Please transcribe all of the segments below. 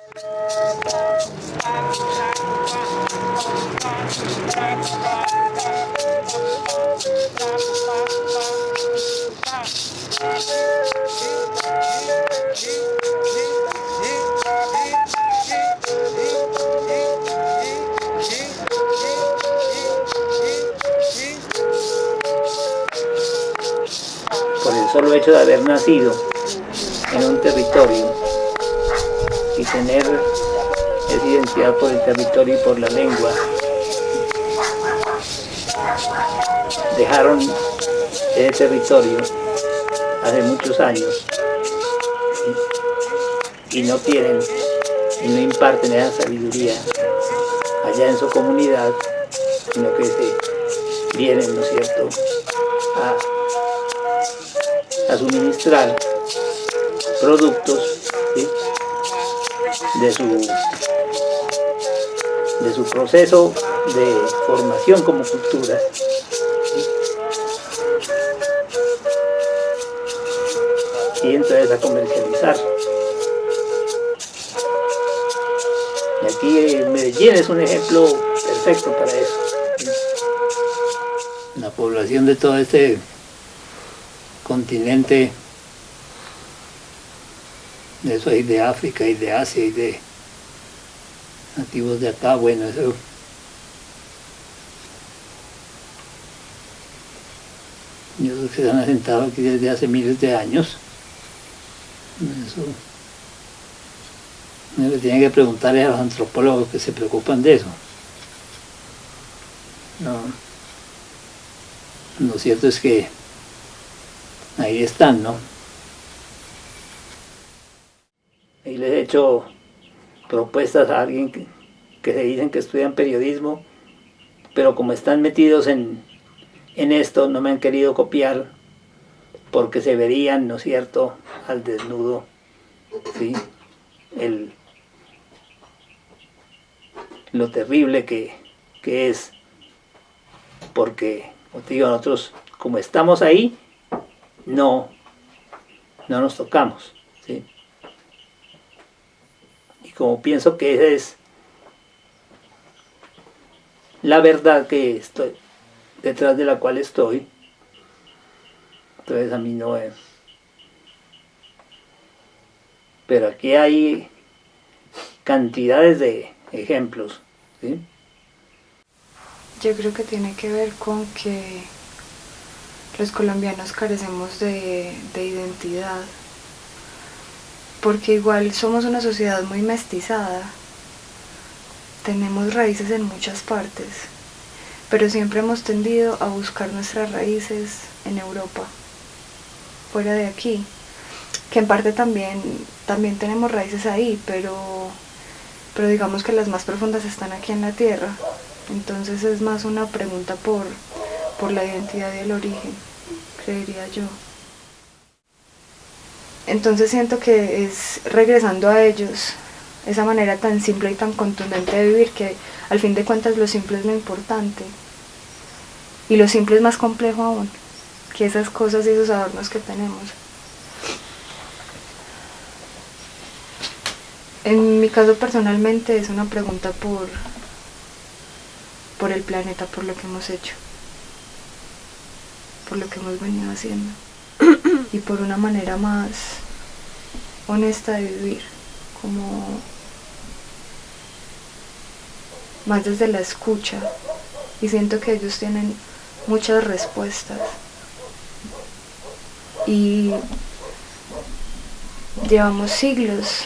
Por el solo hecho de haber nacido en un territorio y tener esa identidad por el territorio y por la lengua, dejaron ese territorio hace muchos años y no tienen y no imparten esa sabiduría allá en su comunidad, sino que se vienen, ¿no es cierto?, a suministrar productos, ¿sí?, de su proceso de formación como cultura, ¿sí?, y entonces a comercializar. Y aquí Medellín es un ejemplo perfecto para eso, ¿sí? La población de todo este continente, de eso hay de África y de Asia y de nativos de acá, bueno, eso ellos que se han asentado aquí desde hace miles de años. Eso uno le tiene que preguntar a los antropólogos que se preocupan de eso. No, lo cierto es que ahí están, ¿no? Y les he hecho propuestas a alguien que se dicen que estudian periodismo, pero como están metidos en esto, no me han querido copiar porque se verían, ¿no es cierto?, al desnudo, ¿sí?, lo terrible que es, porque, como te digo, nosotros, como estamos ahí, no nos tocamos, ¿sí? Y como pienso que esa es la verdad que estoy, detrás de la cual estoy, entonces a mí no es. Pero aquí hay cantidades de ejemplos, ¿sí? Yo creo que tiene que ver con que los colombianos carecemos de identidad, porque igual somos una sociedad muy mestizada, tenemos raíces en muchas partes, pero siempre hemos tendido a buscar nuestras raíces en Europa, fuera de aquí, que en parte también tenemos raíces ahí, pero digamos que las más profundas están aquí en la tierra. Entonces es más una pregunta por la identidad y el origen, creería yo. Entonces siento que es regresando a ellos, esa manera tan simple y tan contundente de vivir, que al fin de cuentas lo simple es lo importante. Y lo simple es más complejo aún que esas cosas y esos adornos que tenemos. En mi caso personalmente es una pregunta por el planeta, por lo que hemos hecho, por lo que hemos venido haciendo y por una manera más honesta de vivir, como más desde la escucha, y siento que ellos tienen muchas respuestas y llevamos siglos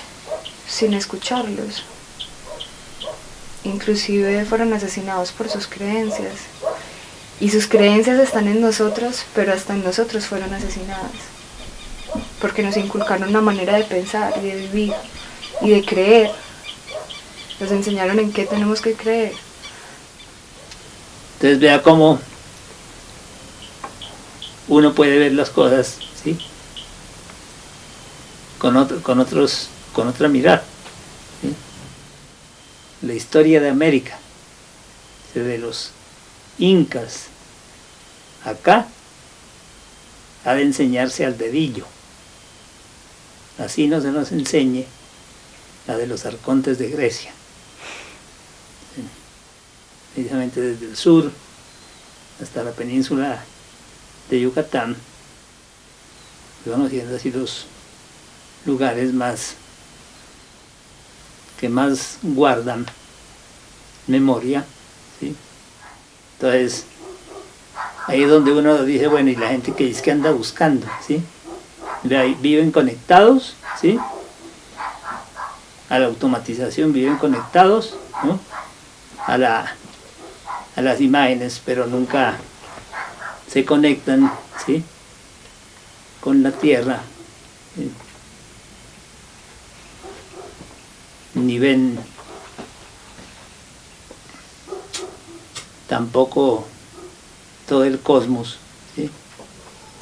sin escucharlos. Inclusive fueron asesinados por sus creencias, y sus creencias están en nosotros, pero hasta en nosotros fueron asesinadas, porque nos inculcaron una manera de pensar y de vivir y de creer. Nos enseñaron en qué tenemos que creer. Entonces vea cómo uno puede ver las cosas, ¿sí?, con otra mirada, ¿sí? La historia de América, de los incas acá, ha de enseñarse al dedillo. Así no se nos enseñe la de los arcontes de Grecia. ¿Sí? Precisamente desde el sur hasta la península de Yucatán, conociendo así los lugares que más guardan memoria, ¿sí? Entonces, ahí es donde uno dice, bueno, y la gente que dice que anda buscando, ¿sí? Viven conectados, ¿sí? A la automatización, viven conectados, ¿no? a las imágenes, pero nunca se conectan, ¿sí? Con la tierra, ¿sí? Ni ven tampoco todo el cosmos, ¿sí?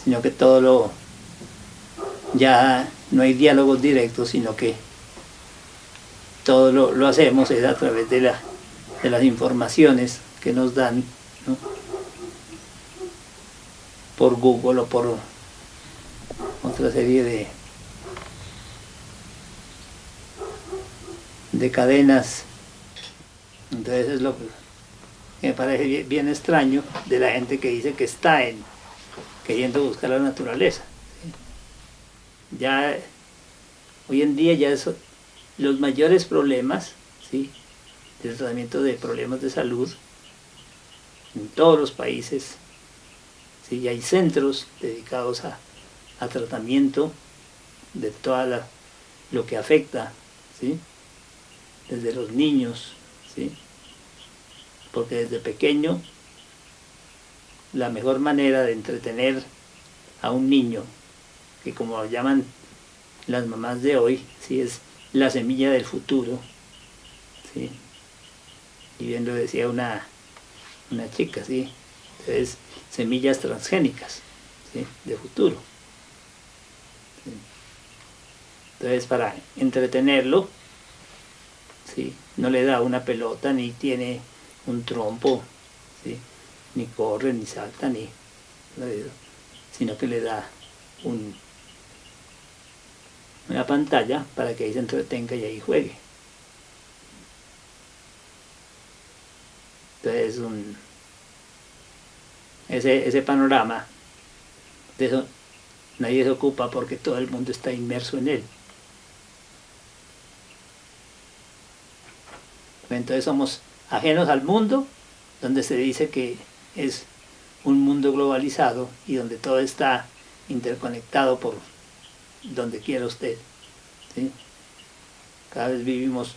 Sino que ya no hay diálogos directos, sino que todo lo hacemos es a través de las informaciones que nos dan, ¿no? Por Google o por otra serie de cadenas. Entonces es lo que me parece bien extraño de la gente que dice que está queriendo buscar la naturaleza, ¿sí? Ya hoy en día ya los mayores problemas, ¿sí? Del tratamiento de problemas de salud en todos los países, ¿sí? Ya hay centros dedicados a tratamiento de todo lo que afecta, ¿sí? Desde los niños, ¿sí? Porque desde pequeño la mejor manera de entretener a un niño, que como lo llaman las mamás de hoy, ¿sí? Es la semilla del futuro, ¿sí? Y bien lo decía una chica, ¿sí? Entonces, semillas transgénicas, ¿sí? De futuro, ¿sí? Entonces, para entretenerlo, ¿sí? No le da una pelota, ni tiene un trompo, ¿sí? Ni corre, ni salta, sino que le da una pantalla para que ahí se entretenga y ahí juegue. Entonces, ese panorama, de eso nadie se ocupa porque todo el mundo está inmerso en él. Entonces somos ajenos al mundo, donde se dice que es un mundo globalizado y donde todo está interconectado por donde quiera usted, ¿sí? Cada vez vivimos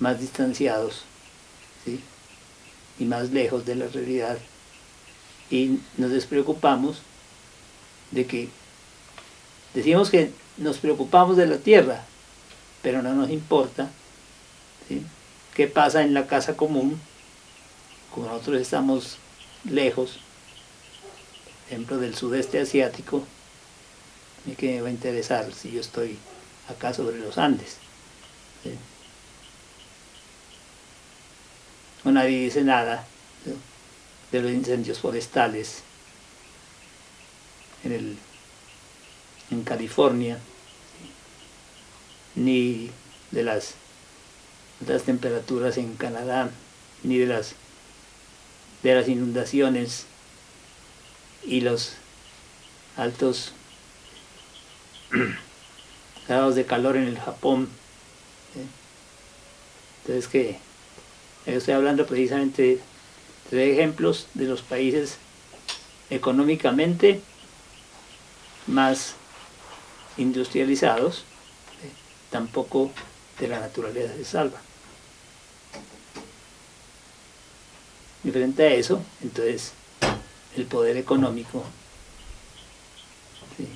más distanciados, ¿sí? Y más lejos de la realidad, y nos despreocupamos de que decimos que nos preocupamos de la tierra, pero no nos importa, ¿sí? ¿Qué pasa en la casa común? Como nosotros estamos lejos, por ejemplo, del sudeste asiático, ¿qué me va a interesar si yo estoy acá sobre los Andes? ¿Sí? No, nadie dice nada, ¿sí? De los incendios forestales en California, ¿sí? Ni de las temperaturas en Canadá, ni de las inundaciones y los altos grados de calor en el Japón, ¿sí? Entonces, que yo estoy hablando precisamente de ejemplos de los países económicamente más industrializados, ¿sí? Tampoco de la naturaleza se salva. Y frente a eso, entonces, el poder económico, ¿sí?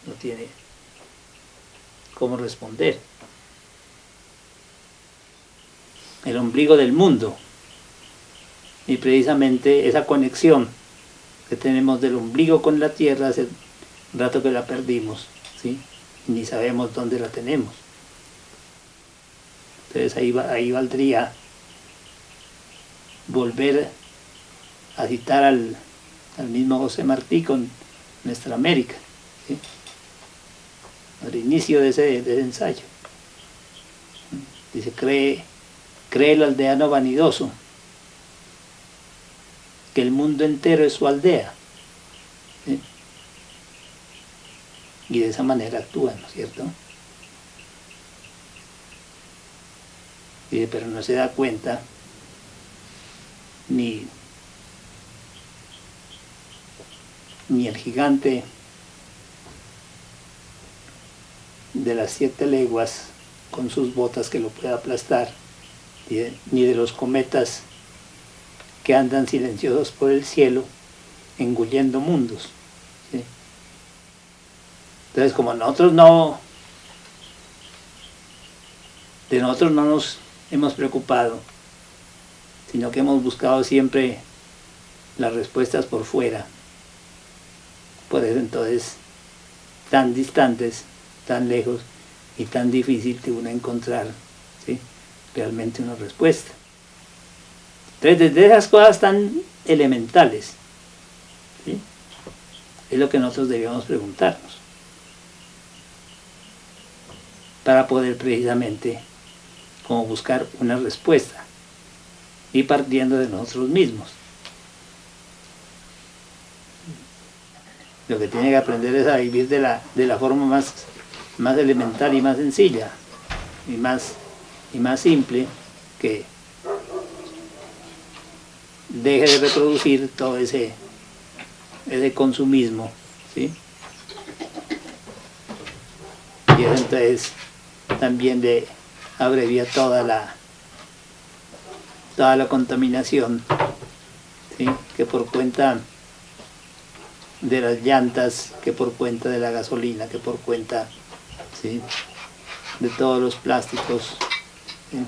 No tiene cómo responder. El ombligo del mundo, y precisamente esa conexión que tenemos del ombligo con la tierra, hace un rato que la perdimos, ¿sí? Y ni sabemos dónde la tenemos. Entonces ahí valdría volver a citar al mismo José Martí con Nuestra América, ¿sí? Al inicio de ese ensayo. Dice, cree el aldeano vanidoso que el mundo entero es su aldea. ¿Sí? Y de esa manera actúan, ¿no es cierto? Dice, pero no se da cuenta ni el gigante de las 7 leguas con sus botas que lo pueda aplastar, ni de los cometas que andan silenciosos por el cielo engullendo mundos. ¿Sí? Entonces, como de nosotros no nos hemos preocupado, sino que hemos buscado siempre las respuestas por fuera, por eso entonces tan distantes, tan lejos y tan difícil de uno encontrar, ¿sí?, realmente una respuesta. Entonces, desde esas cosas tan elementales, ¿sí?, es lo que nosotros debíamos preguntarnos para poder precisamente como buscar una respuesta y partiendo de nosotros mismos. Lo que tiene que aprender es a vivir de la forma más elemental y más sencilla y más simple, que deje de reproducir todo ese consumismo, ¿sí? Y eso entonces también le abrevia toda la contaminación, ¿sí?, que por cuenta de las llantas, que por cuenta de la gasolina, que por cuenta, ¿sí?, de todos los plásticos, ¿sí?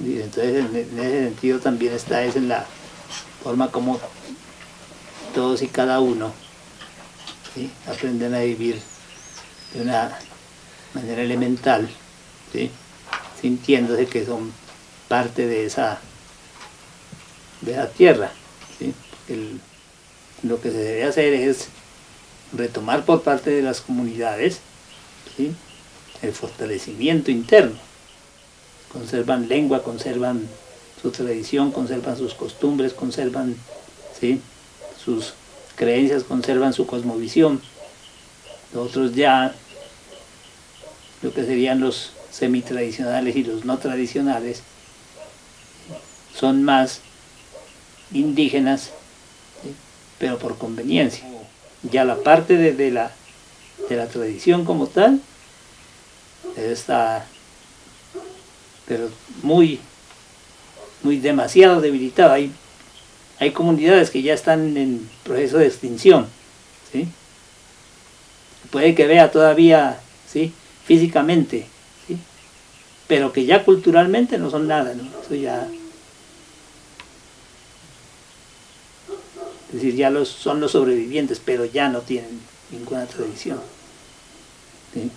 Y entonces en ese sentido también está en la forma como todos y cada uno, ¿sí?, aprenden a vivir de una manera elemental, ¿sí?, sintiéndose que son parte de esa tierra, ¿sí? Lo que se debe hacer es retomar por parte de las comunidades, ¿sí?, el fortalecimiento interno. Conservan lengua, conservan su tradición, conservan sus costumbres, conservan, ¿sí?, sus creencias, conservan su cosmovisión. Los otros ya, lo que serían los semitradicionales y los no tradicionales, son más indígenas, ¿sí?, pero por conveniencia. Ya la parte de la tradición como tal está, pero muy demasiado debilitada. Hay comunidades que ya están en proceso de extinción, ¿sí? Puede que vea todavía, ¿sí?, físicamente, ¿sí?, pero que ya culturalmente no son nada, ¿no? Eso ya, es decir, ya son los sobrevivientes, pero ya no tienen ninguna tradición, ¿sí?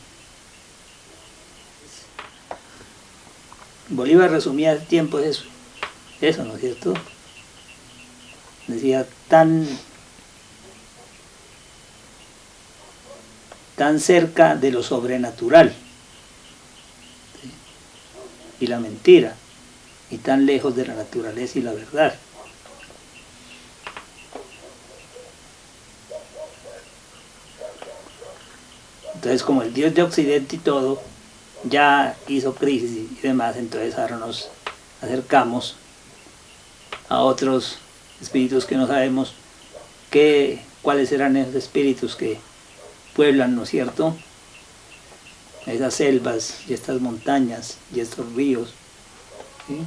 Bolívar resumía el tiempo eso, ¿no es cierto? Decía, tan cerca de lo sobrenatural, ¿sí?, y la mentira, y tan lejos de la naturaleza y la verdad. Entonces, como el Dios de Occidente y todo ya hizo crisis y demás, entonces ahora nos acercamos a otros espíritus que no sabemos cuáles serán esos espíritus que pueblan, ¿no es cierto?, esas selvas y estas montañas y estos ríos, ¿sí?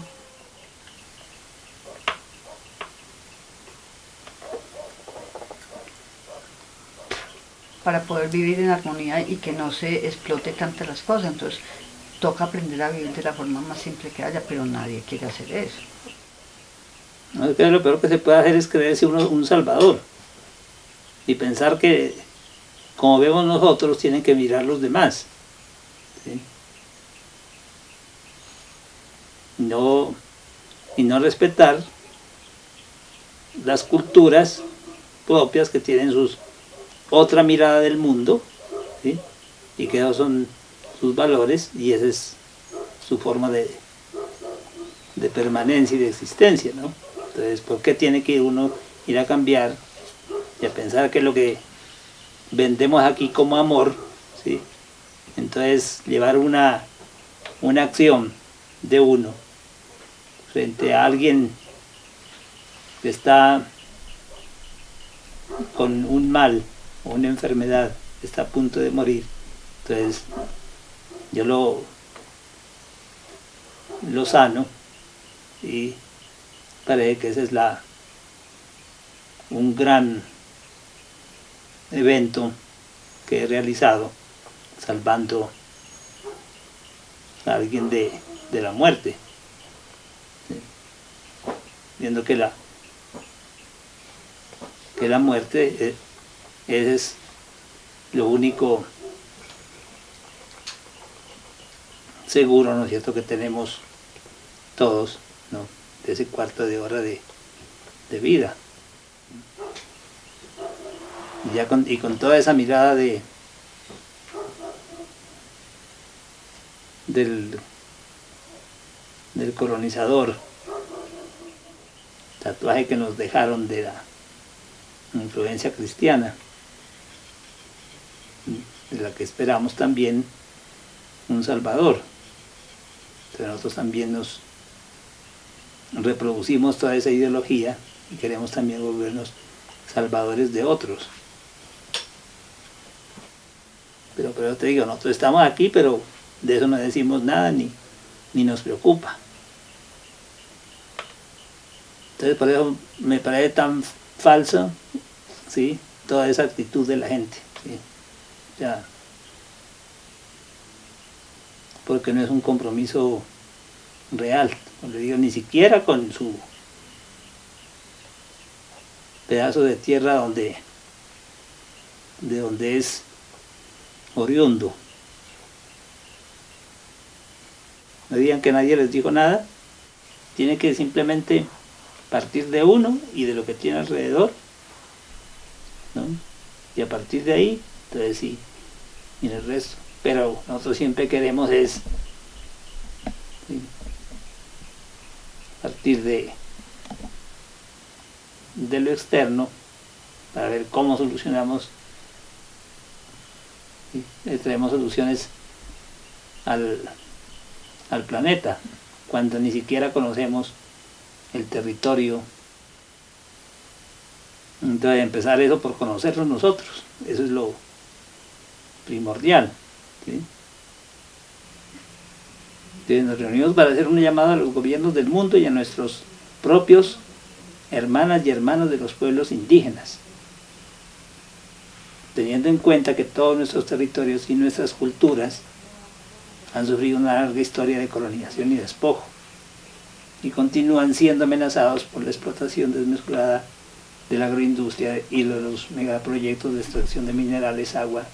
Para poder vivir en armonía y que no se explote tantas las cosas. Entonces toca aprender a vivir de la forma más simple que haya, pero nadie quiere hacer eso. No, es que lo peor que se puede hacer es creerse uno un salvador y pensar que como vemos nosotros tienen que mirar los demás, ¿sí?, y no respetar las culturas propias que tienen otra mirada del mundo, ¿sí?, y que son sus valores, y esa es su forma de permanencia y de existencia, ¿no? Entonces, ¿por qué tiene que uno ir a cambiar y a pensar que lo que vendemos aquí como amor, ¿sí? Entonces, llevar una acción de uno frente a alguien que está con un mal o una enfermedad, que está a punto de morir? Entonces, yo lo sano, y parece que ese es un gran evento que he realizado, salvando a alguien de la muerte, ¿sí? Viendo que la muerte es lo único seguro, ¿no es cierto?, que tenemos todos, ¿no?, de ese cuarto de hora de vida. Y con toda esa mirada del colonizador, tatuaje que nos dejaron de la influencia cristiana, de la que esperamos también un salvador. Entonces nosotros también nos reproducimos toda esa ideología y queremos también volvernos salvadores de otros. Pero te digo, nosotros estamos aquí, pero de eso no decimos nada ni nos preocupa. Entonces por eso me parece tan falsa, ¿sí?, toda esa actitud de la gente, ¿sí? Ya, porque no es un compromiso real, como le digo, ni siquiera con su pedazo de tierra de donde es oriundo. No digan que nadie les dijo nada, tiene que simplemente partir de uno y de lo que tiene alrededor, ¿no? Y a partir de ahí, entonces sí, y el resto. Pero nosotros siempre queremos es, ¿sí?, partir de lo externo para ver cómo solucionamos, ¿sí?, le traemos soluciones al planeta, cuando ni siquiera conocemos el territorio. Entonces empezar eso por conocerlo nosotros, eso es lo primordial, ¿sí? Entonces nos reunimos para hacer una llamada a los gobiernos del mundo y a nuestros propios hermanas y hermanos de los pueblos indígenas, teniendo en cuenta que todos nuestros territorios y nuestras culturas han sufrido una larga historia de colonización y despojo, y continúan siendo amenazados por la explotación desmesurada de la agroindustria y de los megaproyectos de extracción de minerales, agua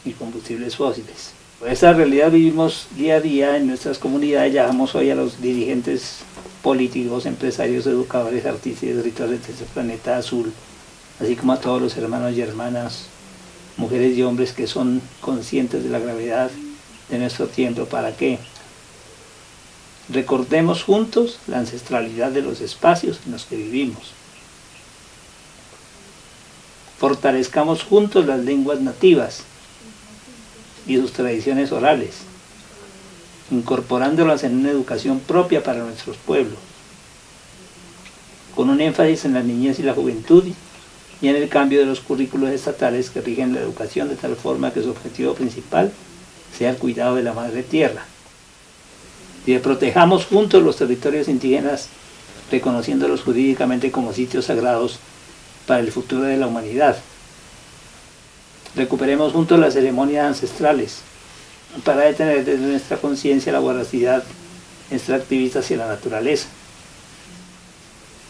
y combustibles fósiles. Por esta realidad vivimos día a día en nuestras comunidades. Llamamos hoy a los dirigentes políticos, empresarios, educadores, artistas y escritores de este planeta azul, así como a todos los hermanos y hermanas, mujeres y hombres que son conscientes de la gravedad de nuestro tiempo, para que recordemos juntos la ancestralidad de los espacios en los que vivimos. Fortalezcamos juntos las lenguas nativas y sus tradiciones orales, incorporándolas en una educación propia para nuestros pueblos, con un énfasis en la niñez y la juventud y en el cambio de los currículos estatales que rigen la educación, de tal forma que su objetivo principal sea el cuidado de la madre tierra. Y protejamos juntos los territorios indígenas, reconociéndolos jurídicamente como sitios sagrados para el futuro de la humanidad. Recuperemos juntos las ceremonias ancestrales para detener desde nuestra conciencia la voracidad extractivista hacia la naturaleza.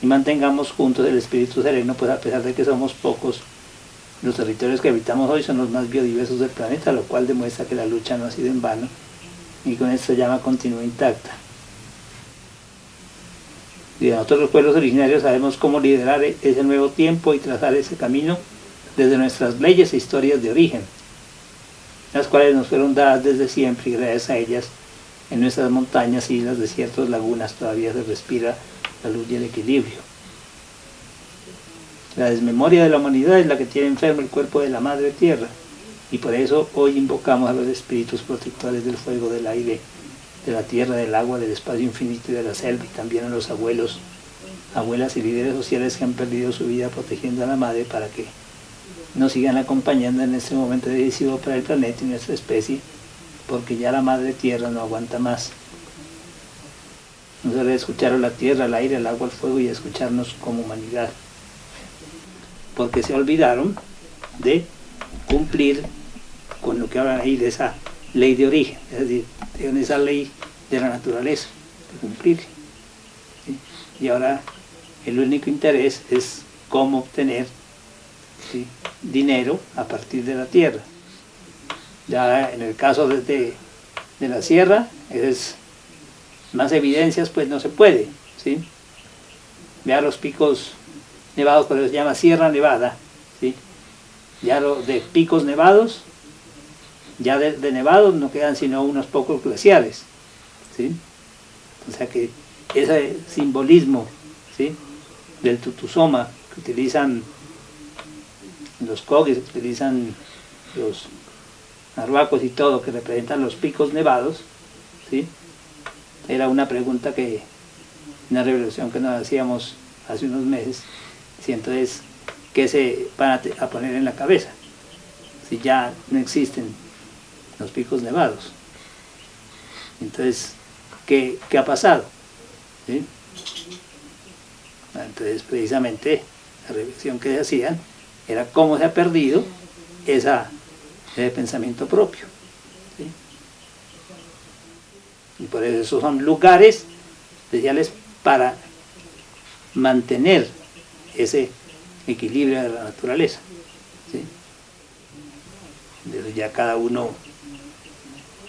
Y mantengamos juntos el espíritu sereno, pues a pesar de que somos pocos, los territorios que habitamos hoy son los más biodiversos del planeta, lo cual demuestra que la lucha no ha sido en vano, y con esta llama continúa intacta. Y nosotros los pueblos originarios sabemos cómo liderar ese nuevo tiempo y trazar ese camino desde nuestras leyes e historias de origen. las cuales nos fueron dadas desde siempre, y gracias a ellas en nuestras montañas, islas, desiertos, lagunas todavía se respira la luz y el equilibrio. La desmemoria de la humanidad es la que tiene enfermo el cuerpo de la Madre Tierra, y por eso hoy invocamos a los espíritus protectores del fuego, del aire, de la tierra, del agua, del espacio infinito y de la selva, y también a los abuelos, abuelas y líderes sociales que han perdido su vida protegiendo a la Madre, para que nos sigan acompañando en este momento decisivo para el planeta y nuestra especie, porque ya la Madre Tierra no aguanta más. Nos debe escuchar a la tierra, al aire, al agua, al fuego, y escucharnos como humanidad, porque se olvidaron de cumplir con lo que hablan ahí de esa ley de origen, es decir, de esa ley de la naturaleza, de cumplir. ¿Sí? Y ahora el único interés es cómo obtener, ¿sí?, dinero a partir de la tierra. Ya en el caso de la sierra, es más evidencias pues no se puede, ¿sí? Vea los picos nevados, por eso se llama Sierra Nevada, ¿sí? Ya de picos nevados, ya de nevados no quedan sino unos pocos glaciares, ¿sí? O sea que ese simbolismo, ¿sí?, del tutusoma que utilizan los cogis, que utilizan los arhuacos y todo, que representan los picos nevados, ¿sí?, era una pregunta que, una reflexión que nos hacíamos hace unos meses, ¿sí? Entonces, ¿qué se van a poner en la cabeza si ya no existen los picos nevados? Entonces, ¿qué ha pasado? ¿Sí? Entonces, precisamente, la reflexión que se hacían era cómo se ha perdido ese pensamiento propio. ¿Sí? Y por eso esos son lugares especiales para mantener ese equilibrio de la naturaleza. ¿Sí? Entonces ya cada uno,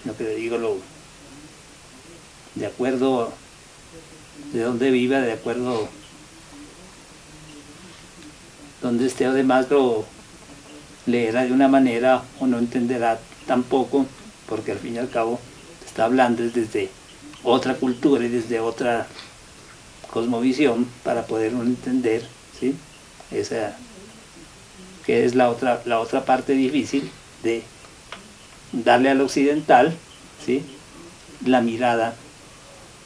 lo que le digo, de acuerdo de dónde viva, de acuerdo donde esté o demás, lo leerá de una manera o no entenderá tampoco, porque al fin y al cabo está hablando desde otra cultura y desde otra cosmovisión para poder uno entender, ¿sí?, esa que es la otra parte difícil de darle al occidental, ¿sí?, la mirada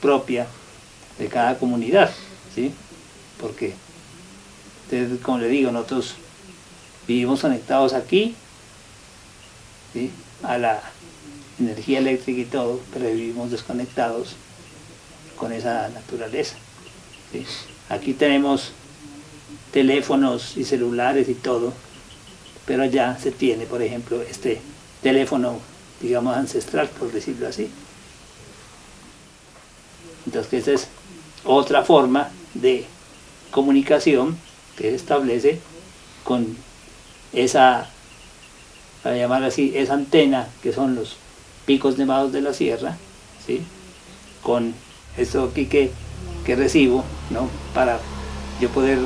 propia de cada comunidad, ¿sí?, porque, como le digo, nosotros vivimos conectados aquí, ¿sí?, a la energía eléctrica y todo, pero vivimos desconectados con esa naturaleza, ¿sí? Aquí tenemos teléfonos y celulares y todo, pero allá se tiene, por ejemplo, este teléfono, digamos, ancestral, por decirlo así. Entonces, esa es otra forma de comunicación que se establece con esa, para llamar así, esa antena que son los picos nevados de la sierra, ¿sí?, con esto aquí que recibo, ¿no?, para yo poder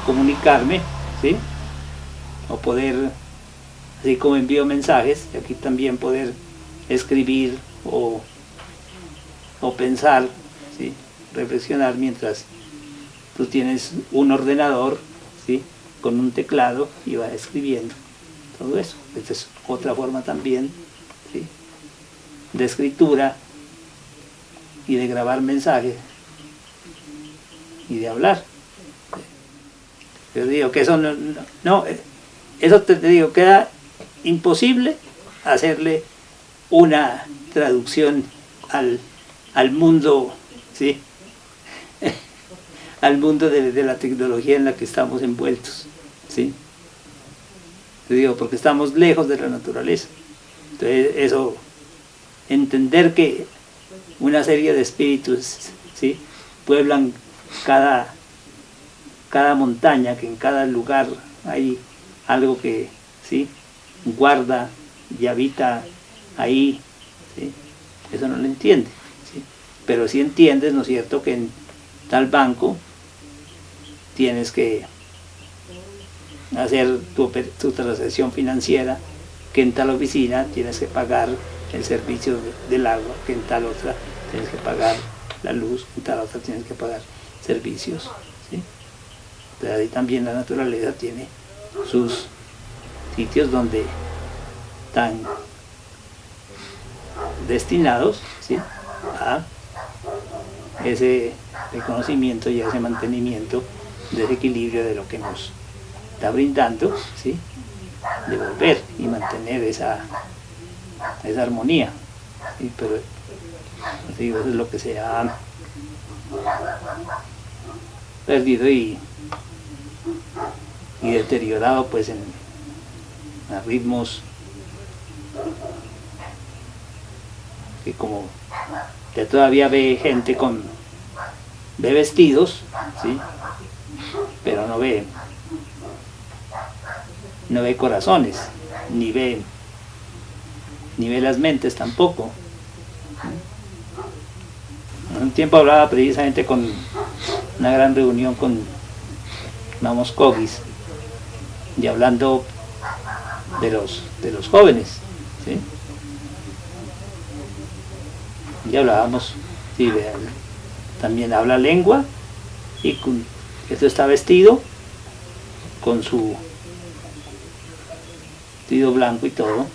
comunicarme, ¿sí?, o poder, así como envío mensajes, aquí también poder escribir o pensar, ¿sí?, reflexionar mientras tú tienes un ordenador, ¿sí?, con un teclado y vas escribiendo todo eso. Esta es otra forma también, ¿sí?, de escritura y de grabar mensajes y de hablar. Yo digo que eso eso te digo, queda imposible hacerle una traducción al mundo, ¿sí?, al mundo de la tecnología en la que estamos envueltos, ¿sí? Te digo, porque estamos lejos de la naturaleza. Entonces, eso, entender que una serie de espíritus, ¿sí?, pueblan cada montaña, que en cada lugar hay algo que, ¿sí?, guarda y habita ahí, ¿sí?, eso no lo entiende, ¿sí? Pero sí entiendes, ¿no es cierto?, que en tal banco tienes que hacer tu transacción financiera que en tal oficina tienes que pagar el servicio del agua, que en tal otra tienes que pagar la luz, en tal otra tienes que pagar servicios, ¿sí? Entonces ahí también la naturaleza tiene sus sitios donde están destinados, ¿sí?, a ese reconocimiento y a ese mantenimiento de ese equilibrio de lo que nos está brindando, ¿sí?, devolver y mantener esa armonía, ¿sí? Pero digo, eso es lo que se ha perdido y deteriorado, pues, a ritmos que, como ya todavía ve gente ve vestidos, ¿sí?, pero no ve corazones, ni ve las mentes tampoco. Un tiempo hablaba precisamente con una gran reunión con Mamos Cogis, y hablando de los jóvenes, ¿sí?, y hablábamos, sí, también habla lengua, y esto está vestido con su vestido blanco y todo,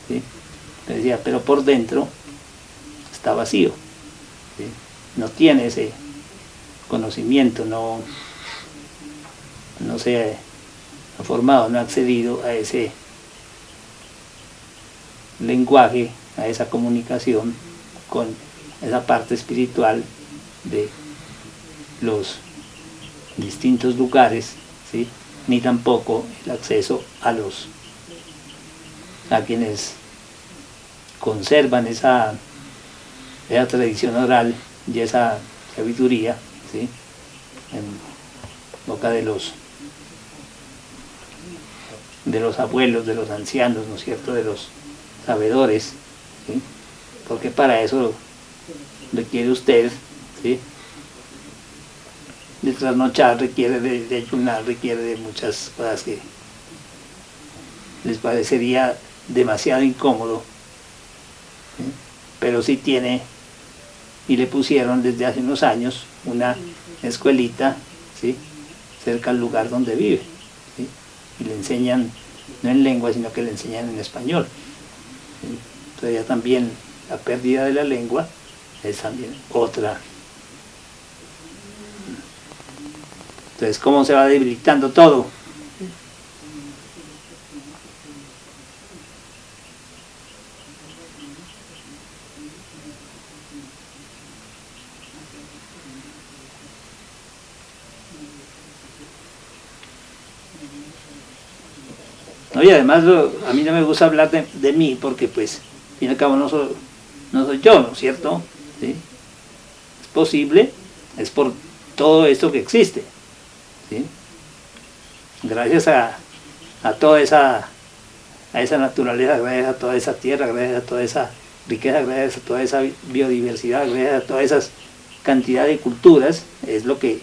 ¿sí? Decía, pero por dentro está vacío, ¿sí? No tiene ese conocimiento, no se ha formado, no ha accedido a ese lenguaje, a esa comunicación con esa parte espiritual de los distintos lugares, ¿sí?, ni tampoco el acceso a quienes conservan esa tradición oral y esa sabiduría, ¿sí?, en boca de los abuelos, de los ancianos, ¿no es cierto?, de los sabedores, ¿sí?, porque para eso requiere usted, ¿sí?, de trasnochar, requiere de ayunar, requiere de muchas cosas que les parecería demasiado incómodo, ¿sí?, pero sí tiene, y le pusieron desde hace unos años una escuelita, ¿sí?, cerca al lugar donde vive, ¿sí?, y le enseñan no en lengua, sino que le enseñan en español, ¿sí? Entonces ya también la pérdida de la lengua es también otra. Entonces, ¿cómo se va debilitando todo? No, y además a mí no me gusta hablar de mí, porque pues, al fin y al cabo no soy yo, ¿no es cierto? ¿Sí? Es posible, es por todo esto que existe, ¿sí? Gracias a toda esa naturaleza, gracias a toda esa tierra, gracias a toda esa riqueza, gracias a toda esa biodiversidad, gracias a toda esa cantidad de culturas, es lo que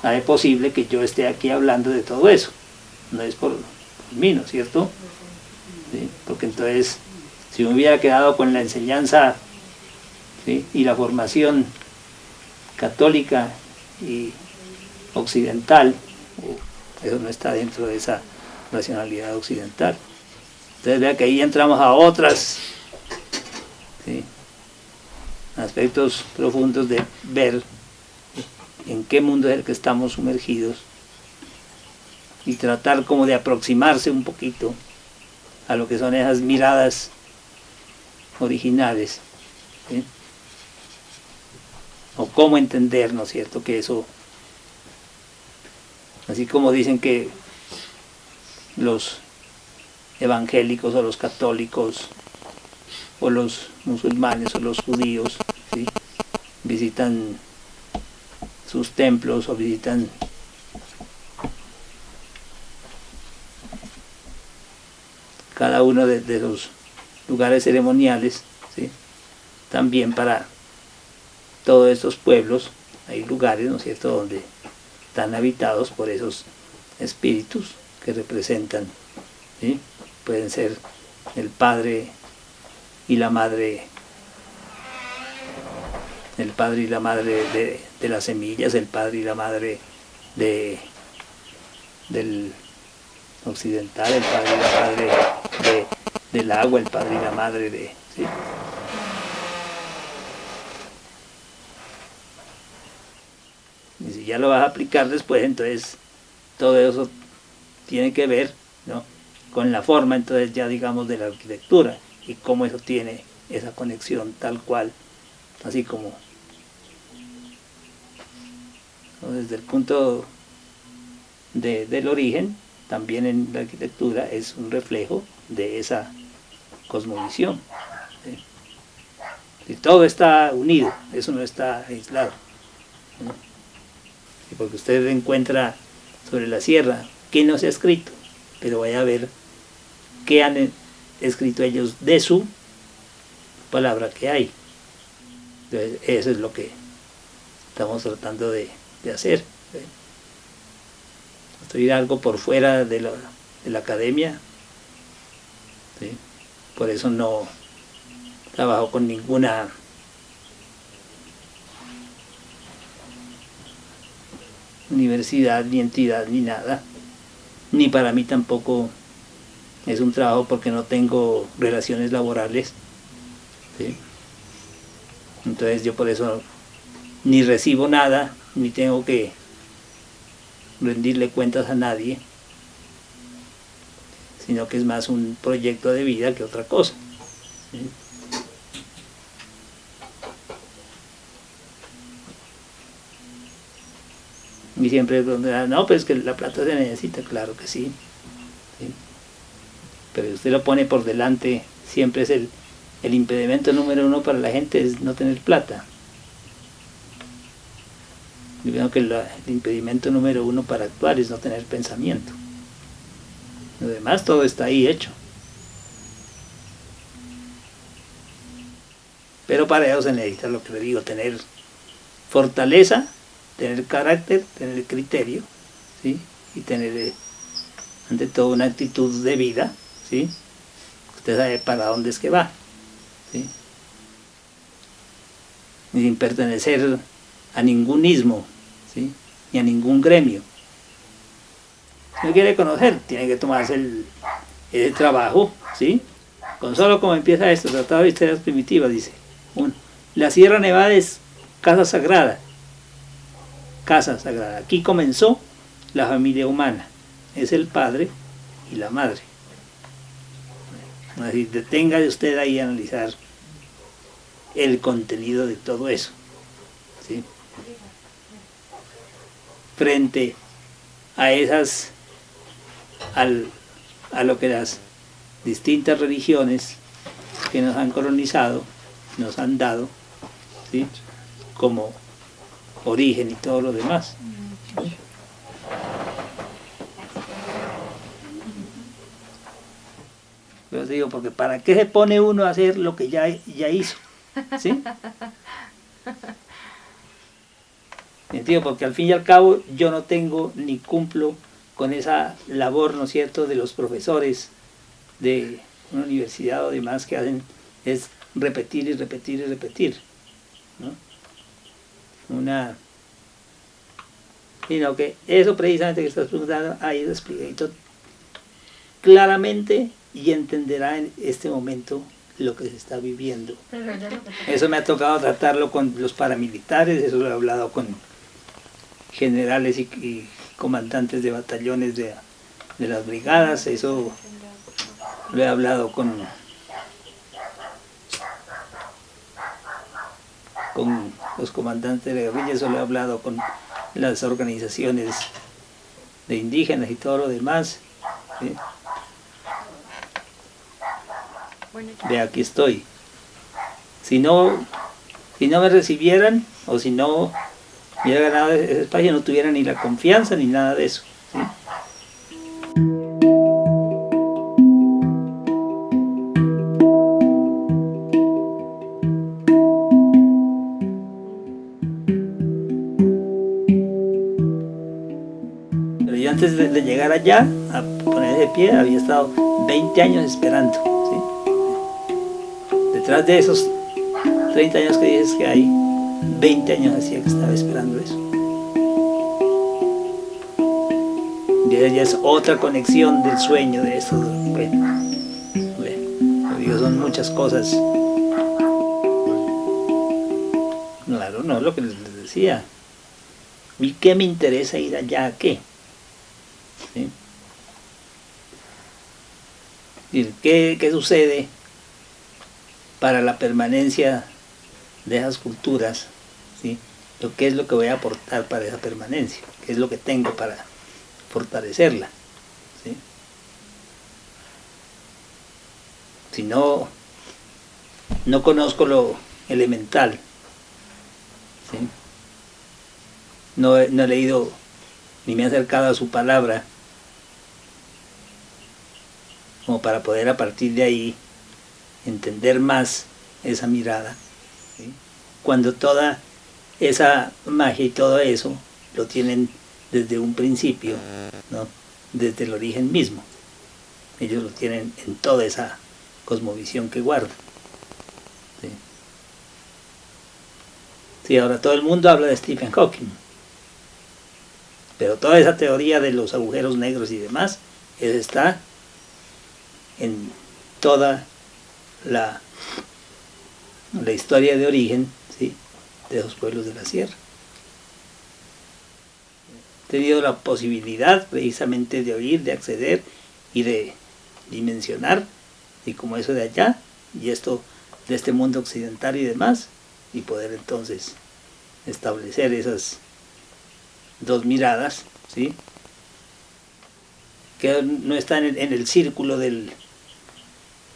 hace posible que yo esté aquí hablando de todo eso. No es por mí, ¿no es cierto? ¿Sí? Porque entonces, si me hubiera quedado con la enseñanza, ¿sí?, y la formación católica y occidental, eso no está dentro de esa racionalidad occidental. Entonces vea que ahí entramos a otras, ¿sí?, aspectos profundos de ver en qué mundo es el que estamos sumergidos, y tratar como de aproximarse un poquito a lo que son esas miradas originales, ¿sí?, o cómo entender, ¿no es cierto?, que eso, así como dicen que los evangélicos o los católicos o los musulmanes o los judíos, ¿sí?, visitan sus templos o visitan cada uno de los lugares ceremoniales, ¿sí?, también para todos estos pueblos hay lugares, ¿no es cierto?, donde están habitados por esos espíritus que representan, ¿sí?, pueden ser el padre y la madre, el padre y la madre de las semillas, el padre y la madre del occidental, el padre y la madre del agua, el padre y la madre de... ¿sí? Y si ya lo vas a aplicar después, entonces todo eso tiene que ver, ¿no?, con la forma, entonces ya digamos, de la arquitectura y cómo eso tiene esa conexión tal cual, así como, ¿no?, desde el punto del origen, también en la arquitectura es un reflejo de esa cosmovisión. ¿Sí? Y todo está unido, eso no está aislado, ¿no? Y porque usted encuentra sobre la sierra que no se ha escrito, pero vaya a ver qué han escrito ellos de su palabra que hay. Entonces, eso es lo que estamos tratando de hacer. ¿Sí? Estoy algo por fuera de la academia, ¿sí? Por eso no trabajo con ninguna universidad, ni entidad, ni nada. Ni para mí tampoco es un trabajo porque no tengo relaciones laborales, ¿sí? Entonces yo por eso ni recibo nada, ni tengo que rendirle cuentas a nadie, sino que es más un proyecto de vida que otra cosa, ¿sí? Y siempre no, pues que la plata se necesita, claro que sí, ¿sí? Pero usted lo pone por delante, siempre es el impedimento número uno para la gente es no tener plata. Yo creo que el impedimento número uno para actuar es no tener pensamiento. Lo demás todo está ahí hecho. Pero para eso se necesita, lo que le digo, tener fortaleza, tener carácter, tener criterio, ¿sí? Y tener ante todo una actitud de vida, ¿sí? Usted sabe para dónde es que va, ¿sí? Y sin pertenecer a ningún ismo, ¿sí?, ni a ningún gremio. Si no quiere conocer, tiene que tomarse el trabajo, ¿sí? Con solo como empieza esto, Tratado de Historias Primitivas, dice: uno, la Sierra Nevada es casa sagrada. Casa sagrada. Aquí comenzó la familia humana. Es el padre y la madre. Así, detenga usted ahí a analizar el contenido de todo eso, ¿sí? Frente a esas, a lo que las distintas religiones que nos han colonizado nos han dado, ¿sí?, como origen y todo lo demás, ¿sí? Yo digo, porque ¿para qué se pone uno a hacer lo que ya hizo? ¿Sí? ¿Entiendes? Porque al fin y al cabo yo no tengo ni cumplo con esa labor, ¿no es cierto?, de los profesores de una universidad o demás, que hacen es repetir y repetir y repetir, ¿no? Sino que eso precisamente que estás preguntando, ahí lo expliqué claramente, y entenderá en este momento lo que se está viviendo. Eso me ha tocado tratarlo con los paramilitares, eso lo he hablado con generales y comandantes de batallones de las brigadas, eso lo he hablado con los comandantes de la guerrilla, eso lo he hablado con las organizaciones de indígenas y todo lo demás, ¿sí? De aquí estoy. Si no me recibieran, o si no hubiera ganado ese espacio, no tuviera ni la confianza ni nada de eso, ¿sí? Pero yo antes de llegar allá, ponerse de pie, había estado 20 años esperando, ¿sí? Detrás de esos 30 años que dices que hay, 20 años hacía que estaba esperando eso. Y ella es otra conexión del sueño de esto. Bueno, digo, son muchas cosas. Claro, no, lo que les decía. ¿Y qué me interesa ir allá a qué? ¿Sí? ¿Qué sucede para la permanencia de esas culturas? ¿Sí? ¿Qué es lo que voy a aportar para esa permanencia? ¿Qué es lo que tengo para fortalecerla? ¿Sí? Si no conozco lo elemental, ¿sí? No he leído ni me he acercado a su palabra como para poder a partir de ahí entender más esa mirada, ¿sí? Cuando toda esa magia y todo eso lo tienen desde un principio, ¿no? Desde el origen mismo. Ellos lo tienen en toda esa cosmovisión que guardan. ¿Sí? Sí, ahora todo el mundo habla de Stephen Hawking, pero toda esa teoría de los agujeros negros y demás, está en toda la historia de origen, ¿sí? De los pueblos de la sierra. He tenido la posibilidad precisamente de oír, de acceder y de dimensionar, y como eso de allá, y esto de este mundo occidental y demás, y poder entonces establecer esas dos miradas, ¿sí? Que no están en el círculo del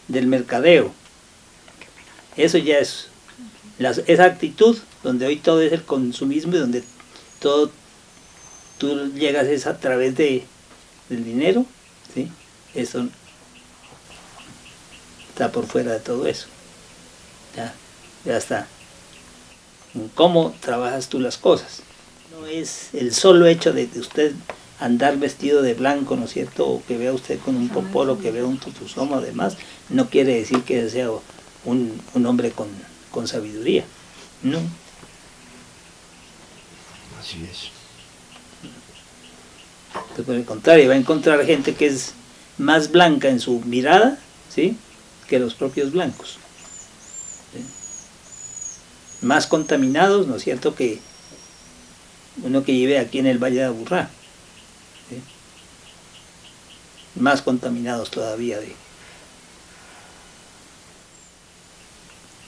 mercadeo. Eso ya es esa actitud donde hoy todo es el consumismo y donde todo tú llegas es a través del dinero, ¿sí? Eso está por fuera de todo eso. Ya está. En cómo trabajas tú las cosas. No es el solo hecho de usted andar vestido de blanco, ¿no es cierto? O que vea usted con un popolo, que vea un tutusomo, además, no quiere decir que sea un hombre con sabiduría. No. Así es. Entonces, por el contrario, va a encontrar gente que es más blanca en su mirada, ¿sí? Que los propios blancos. ¿Sí? Más contaminados, ¿no es cierto?, que uno que vive aquí en el Valle de Aburrá. ¿Sí? Más contaminados todavía.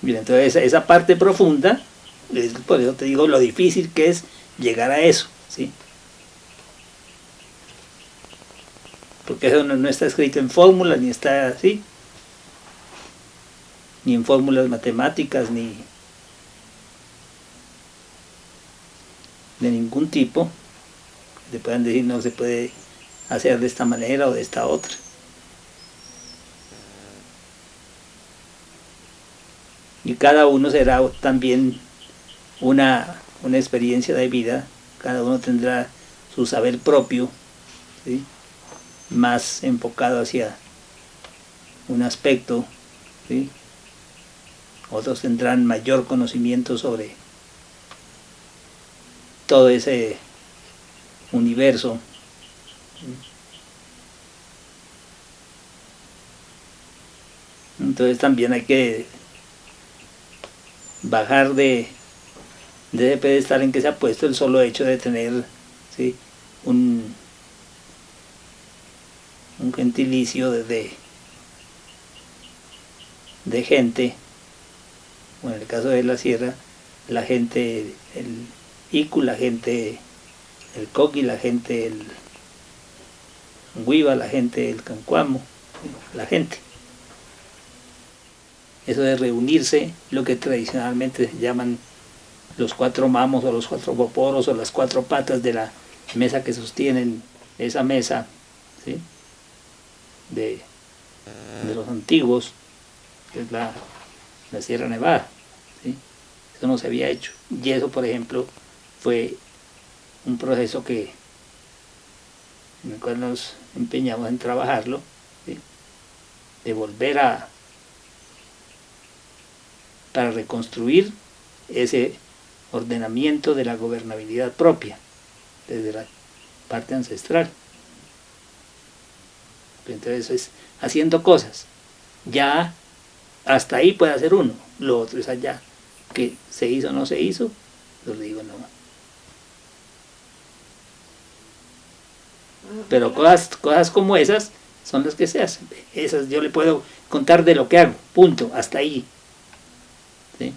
Bien, entonces esa parte profunda, por eso te digo lo difícil que es llegar a eso, ¿sí? Porque eso no está escrito en fórmulas, ni está así, ni en fórmulas matemáticas, ni de ningún tipo. Te puedan decir no se puede hacer de esta manera o de esta otra. Y cada uno será también una experiencia de vida, cada uno tendrá su saber propio, ¿sí? Más enfocado hacia un aspecto, ¿sí? Otros tendrán mayor conocimiento sobre todo ese universo. Entonces también hay que bajar de ese pedestal en que se ha puesto el solo hecho de tener, ¿sí? un gentilicio de gente, o en el caso de la sierra, la gente, el Icu, la gente, el Coqui, la gente, el Huiva, la gente, el Cancuamo, la gente. Eso de reunirse, lo que tradicionalmente se llaman los cuatro mamos o los cuatro poporos o las cuatro patas de la mesa que sostienen esa mesa, ¿sí? de los antiguos, que es la Sierra Nevada, ¿sí? Eso no se había hecho. Y eso, por ejemplo, fue un proceso que en el cual nos empeñamos en trabajarlo, ¿sí? De volver para reconstruir ese ordenamiento de la gobernabilidad propia, desde la parte ancestral. Entonces es haciendo cosas. Ya hasta ahí puede hacer uno, lo otro es allá. Que se hizo o no se hizo, lo digo no. Pero cosas como esas son las que se hacen. Esas yo le puedo contar de lo que hago, punto, hasta ahí. ¿Sí?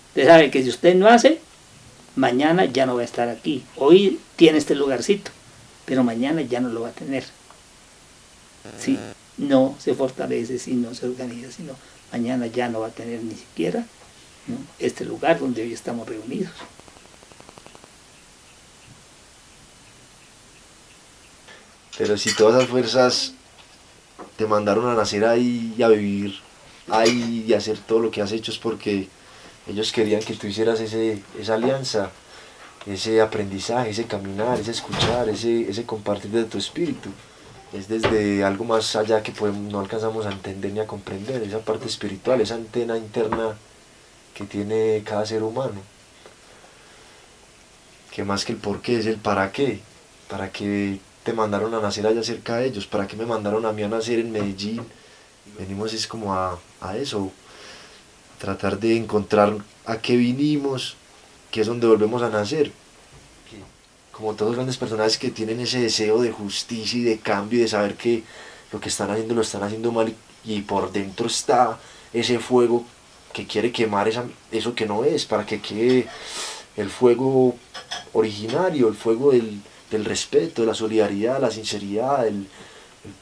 Usted sabe que si usted no hace, mañana ya no va a estar aquí. Hoy tiene este lugarcito, pero mañana ya no lo va a tener. Si no se fortalece, si no se organiza, si no, mañana ya no va a tener ni siquiera, ¿no?, este lugar donde hoy estamos reunidos. Pero si todas esas fuerzas te mandaron a nacer ahí y a vivir ahí y a hacer todo lo que has hecho, es porque ellos querían que tú hicieras esa alianza, ese aprendizaje, ese caminar, ese escuchar, ese compartir de tu espíritu. Es desde algo más allá que no alcanzamos a entender ni a comprender, esa parte espiritual, esa antena interna que tiene cada ser humano. Que más que el por qué es el para qué te mandaron a nacer allá cerca de ellos, para qué me mandaron a mí a nacer en Medellín. Venimos es como a eso, tratar de encontrar a qué vinimos, que es donde volvemos a nacer. Como todos los grandes personajes que tienen ese deseo de justicia y de cambio y de saber que lo que están haciendo lo están haciendo mal, y por dentro está ese fuego que quiere quemar eso que no es, para que quede el fuego originario, el fuego del respeto, de la solidaridad, la sinceridad, el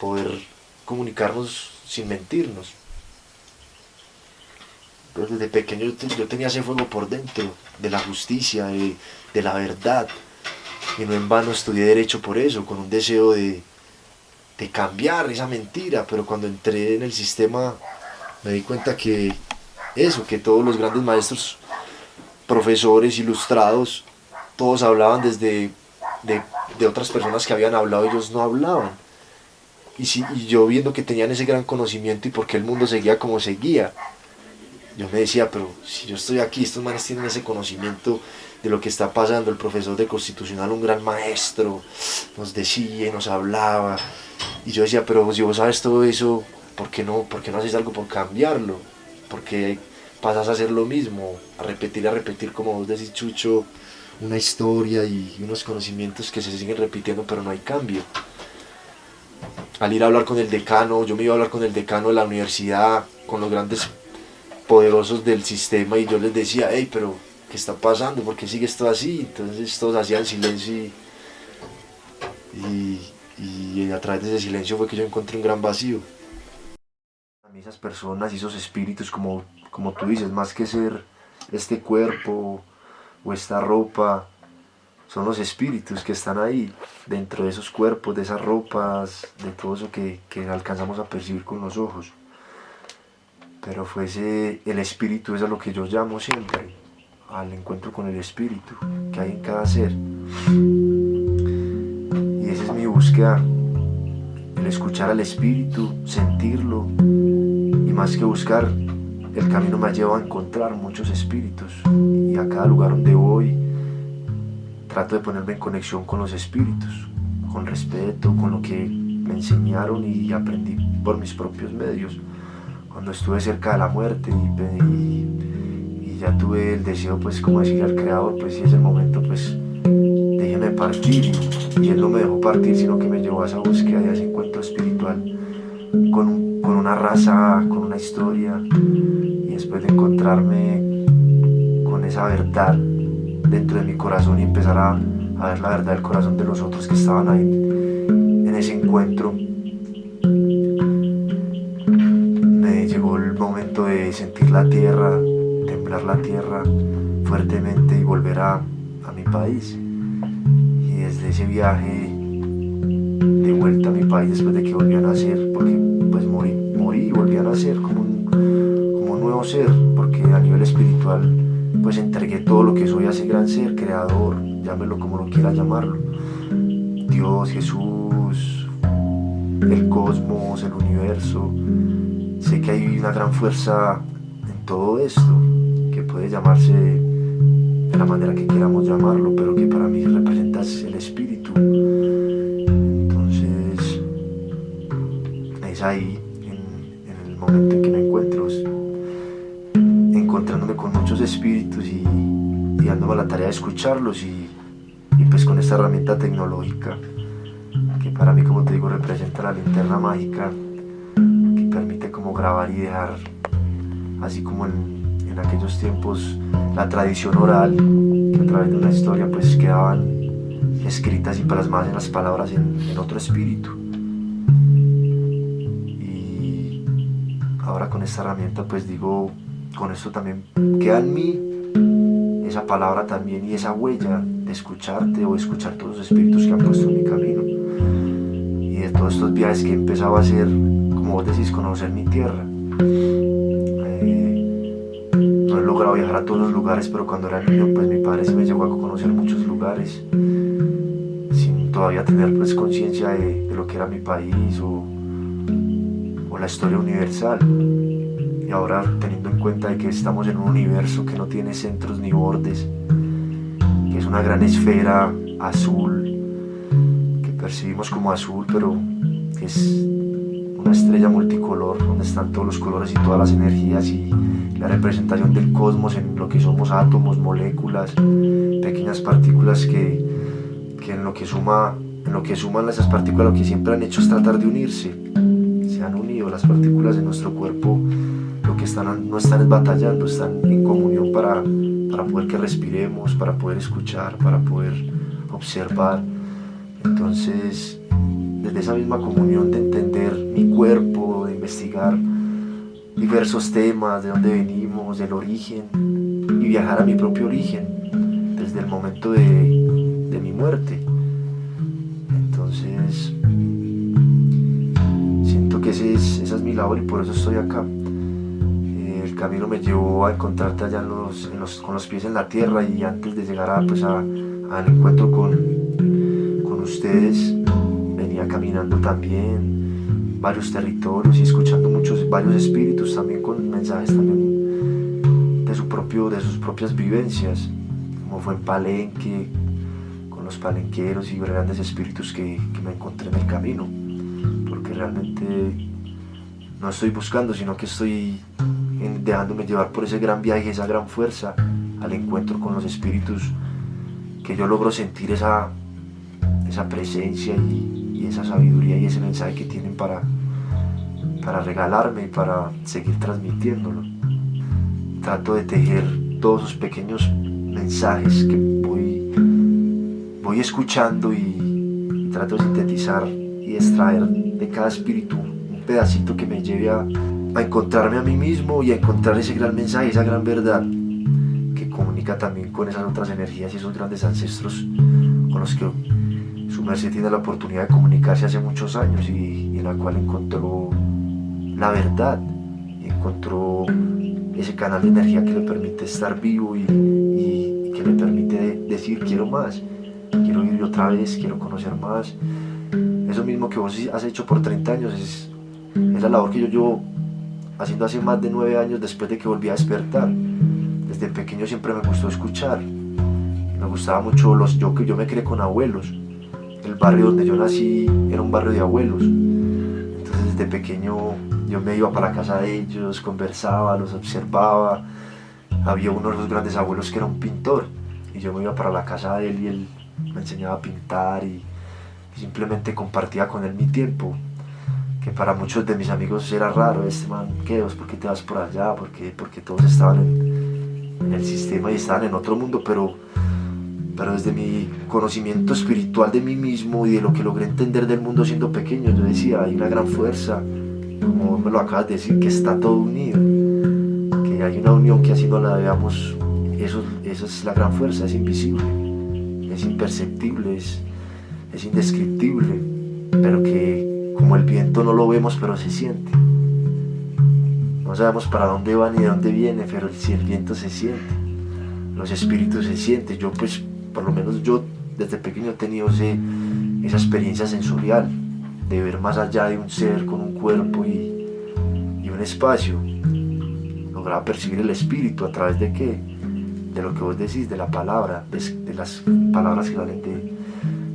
poder comunicarnos sin mentirnos. Entonces desde pequeño yo tenía ese fuego por dentro, de la justicia, de la verdad, y no en vano estudié Derecho por eso, con un deseo de cambiar esa mentira. Pero cuando entré en el sistema me di cuenta que todos los grandes maestros, profesores, ilustrados, todos hablaban desde de otras personas que habían hablado, ellos no hablaban. Y yo viendo que tenían ese gran conocimiento y por qué el mundo seguía como seguía, yo me decía, pero si yo estoy aquí, estos manes tienen ese conocimiento de lo que está pasando. El profesor de Constitucional, un gran maestro, nos decía, nos hablaba, y yo decía, pero si vos sabes todo eso, ¿por qué no haces algo por cambiarlo? ¿Por qué pasas a hacer lo mismo, a repetir, como vos decís, Chucho, una historia y unos conocimientos que se siguen repitiendo, pero no hay cambio? Al ir a hablar con el decano, yo me iba a hablar con el decano de la universidad, con los grandes poderosos del sistema, y yo les decía, hey, pero ¿qué está pasando? ¿Por qué sigue esto así? Entonces todos hacían silencio y a través de ese silencio fue que yo encontré un gran vacío. A mí esas personas y esos espíritus, como tú dices, más que ser este cuerpo o esta ropa, son los espíritus que están ahí, dentro de esos cuerpos, de esas ropas, de todo eso que alcanzamos a percibir con los ojos. Pero el espíritu es a lo que yo llamo siempre, al encuentro con el espíritu que hay en cada ser. Y esa es mi búsqueda, el escuchar al espíritu, sentirlo, y más que buscar, el camino me ha llevado a encontrar muchos espíritus, y a cada lugar donde voy trato de ponerme en conexión con los espíritus, con respeto, con lo que me enseñaron y aprendí por mis propios medios. Cuando estuve cerca de la muerte y ya tuve el deseo, pues, como decirle al Creador, pues si es el momento, pues déjeme partir, y Él no me dejó partir, sino que me llevó a esa búsqueda y a ese encuentro espiritual con una raza, con una historia, y después de encontrarme con esa verdad dentro de mi corazón y empezar a ver la verdad del corazón de los otros que estaban ahí en ese encuentro, me llegó el momento de sentir la tierra, temblar la tierra fuertemente y volver a mi país. Y desde ese viaje de vuelta a mi país, después de que volví a nacer, porque pues morí y volví a nacer como un nuevo ser, porque a nivel espiritual pues entregué todo lo que soy a ese gran ser, creador, llámelo como lo quiera llamarlo, Dios, Jesús, el cosmos, el universo. Sé que hay una gran fuerza en todo esto, que puede llamarse de la manera que queramos llamarlo, pero que para mí representa el espíritu. Entonces es ahí, en el momento en que me encuentro, encontrándome con muchos espíritus y dándome la tarea de escucharlos y pues con esta herramienta tecnológica que para mí, como te digo, representa la linterna mágica que permite como grabar y dejar, así como en aquellos tiempos la tradición oral, que a través de una historia pues quedaban escritas y plasmadas en las palabras en otro espíritu. Y ahora con esta herramienta pues digo, con esto también queda en mí esa palabra también y esa huella de escucharte o escuchar todos los espíritus que han puesto en mi camino y de todos estos viajes que he empezado a hacer, como vos decís, conocer mi tierra. No he logrado viajar a todos los lugares, pero cuando era niño pues mi padre sí me llevó a conocer muchos lugares sin todavía tener pues conciencia de lo que era mi país o la historia universal. Y ahora, teniendo en cuenta de que estamos en un universo que no tiene centros ni bordes, que es una gran esfera azul, que percibimos como azul, pero que es una estrella multicolor, donde están todos los colores y todas las energías y la representación del cosmos en lo que somos átomos, moléculas, pequeñas partículas que en lo que suman esas partículas lo que siempre han hecho es tratar de unirse. Se han unido las partículas de nuestro cuerpo. Lo que no están batallando, están en comunión para poder que respiremos, para poder escuchar, para poder observar. Entonces, desde esa misma comunión de entender mi cuerpo, de investigar diversos temas, de dónde venimos, del origen, y viajar a mi propio origen, desde el momento de mi muerte. Entonces, siento que esa es mi labor y por eso estoy acá. El camino me llevó a encontrarte allá con los pies en la tierra, y antes de llegar al encuentro con ustedes venía caminando también varios territorios y escuchando varios espíritus también con mensajes también de sus propias vivencias, como fue en Palenque, con los palenqueros y grandes espíritus que me encontré en el camino, porque realmente no estoy buscando, sino que estoy dejándome llevar por ese gran viaje, esa gran fuerza al encuentro con los espíritus, que yo logro sentir esa presencia y esa sabiduría y ese mensaje que tienen para regalarme y para seguir transmitiéndolo. Trato de tejer todos esos pequeños mensajes que voy escuchando y trato de sintetizar y extraer de cada espíritu un pedacito que me lleve a encontrarme a mí mismo y a encontrar ese gran mensaje, esa gran verdad que comunica también con esas otras energías y esos grandes ancestros con los que su merced tiene la oportunidad de comunicarse hace muchos años y en la cual encontró la verdad, encontró ese canal de energía que le permite estar vivo y que le permite decir quiero más, quiero ir otra vez, quiero conocer más. Eso mismo que vos has hecho por 30 años es la labor que yo llevo haciendo hace más de 9 años después de que volví a despertar. Desde pequeño siempre me gustó escuchar, me gustaba mucho yo me crié con abuelos. El barrio donde yo nací era un barrio de abuelos, entonces desde pequeño yo me iba para la casa de ellos, conversaba, los observaba. Había uno de los grandes abuelos que era un pintor y yo me iba para la casa de él y él me enseñaba a pintar y simplemente compartía con él mi tiempo, que para muchos de mis amigos era raro. Man, ¿por qué te vas por allá? Porque todos estaban en el sistema y estaban en otro mundo, pero desde mi conocimiento espiritual de mí mismo y de lo que logré entender del mundo siendo pequeño, yo decía, hay una gran fuerza, como me lo acabas de decir, que está todo unido, que hay una unión que así no la veamos. Eso es la gran fuerza, es invisible, es imperceptible, es indescriptible, pero que como el viento no lo vemos, pero se siente. No sabemos para dónde va ni de dónde viene, pero si el viento se siente. los espíritus se sienten. Yo pues, por lo menos yo desde pequeño he tenido esa experiencia sensorial de ver más allá de un ser con un cuerpo y un espacio. Lograba percibir el espíritu a través de qué, de lo que vos decís, de la palabra, de las palabras que salen de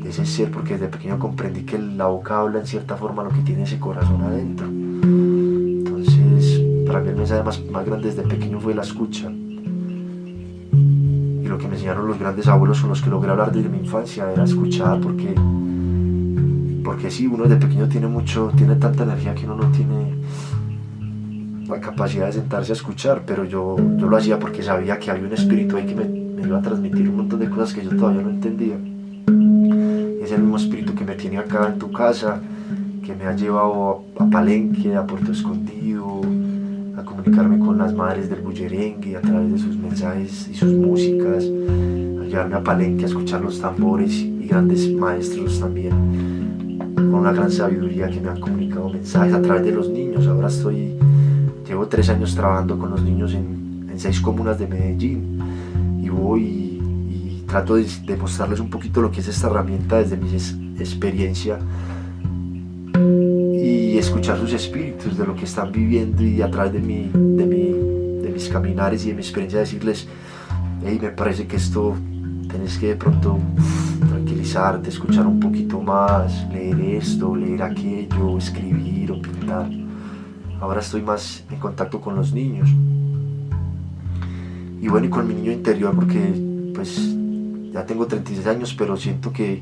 ese ser, porque desde pequeño comprendí que la boca habla en cierta forma lo que tiene ese corazón adentro. Entonces, para mí el mensaje más grande desde pequeño fue la escucha. Y lo que me enseñaron los grandes abuelos con los que logré hablar desde mi infancia era escuchar, porque sí, uno desde pequeño tiene tanta energía que uno no tiene la capacidad de sentarse a escuchar, pero yo lo hacía porque sabía que había un espíritu ahí que me iba a transmitir un montón de cosas que yo todavía no entendía. Es el mismo espíritu que me tiene acá en tu casa, que me ha llevado a Palenque, a Puerto Escondido, a comunicarme con las madres del bullerengue a través de sus mensajes y sus músicas, a llevarme a Palenque a escuchar los tambores y grandes maestros también, con una gran sabiduría que me han comunicado mensajes a través de los niños. Ahora llevo 3 años trabajando con los niños en 6 comunas de Medellín y voy y trato de mostrarles un poquito lo que es esta herramienta desde mi experiencia y escuchar sus espíritus de lo que están viviendo, y a través de mis caminares y de mi experiencia decirles: hey, me parece que esto tenés que de pronto tranquilizarte, escuchar un poquito más, leer esto, leer aquello, escribir o pintar. Ahora estoy más en contacto con los niños y bueno, y con mi niño interior, porque pues ya tengo 36 años, pero siento que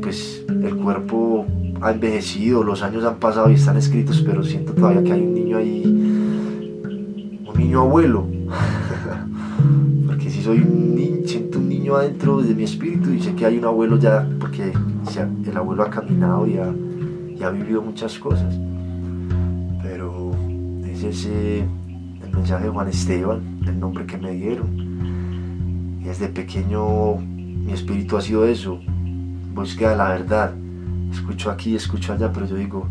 pues el cuerpo ha envejecido, los años han pasado y están escritos, pero siento todavía que hay un niño ahí, un niño abuelo porque si soy un niño, siento un niño adentro de mi espíritu, y sé que hay un abuelo ya, porque el abuelo ha caminado y ha vivido muchas cosas. Pero es ese el mensaje de Juan Esteban, el nombre que me dieron, y desde pequeño mi espíritu ha sido eso, búsqueda de la verdad. Escucho aquí, escucho allá, pero yo digo,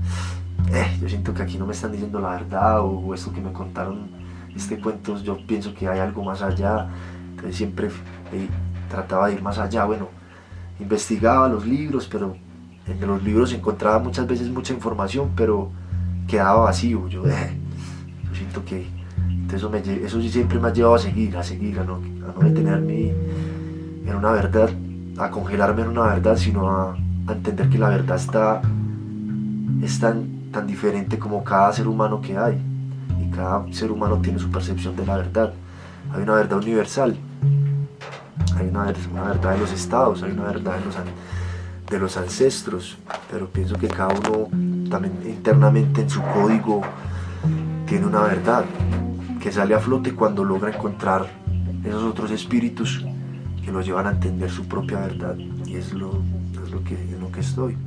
yo siento que aquí no me están diciendo la verdad, o esto que me contaron, este cuento, yo pienso que hay algo más allá. Entonces siempre trataba de ir más allá. Bueno, investigaba los libros, pero en los libros encontraba muchas veces mucha información, pero quedaba vacío. Yo siento que eso sí siempre me ha llevado a seguir, a no detenerme en una verdad, a congelarme en una verdad, sino a entender que la verdad es tan diferente como cada ser humano que hay, y cada ser humano tiene su percepción de la verdad. Hay una verdad universal, hay una verdad de los estados, hay una verdad de los ancestros, pero pienso que cada uno también internamente en su código tiene una verdad que sale a flote cuando logra encontrar esos otros espíritus que lo llevan a entender su propia verdad, y es en lo que estoy.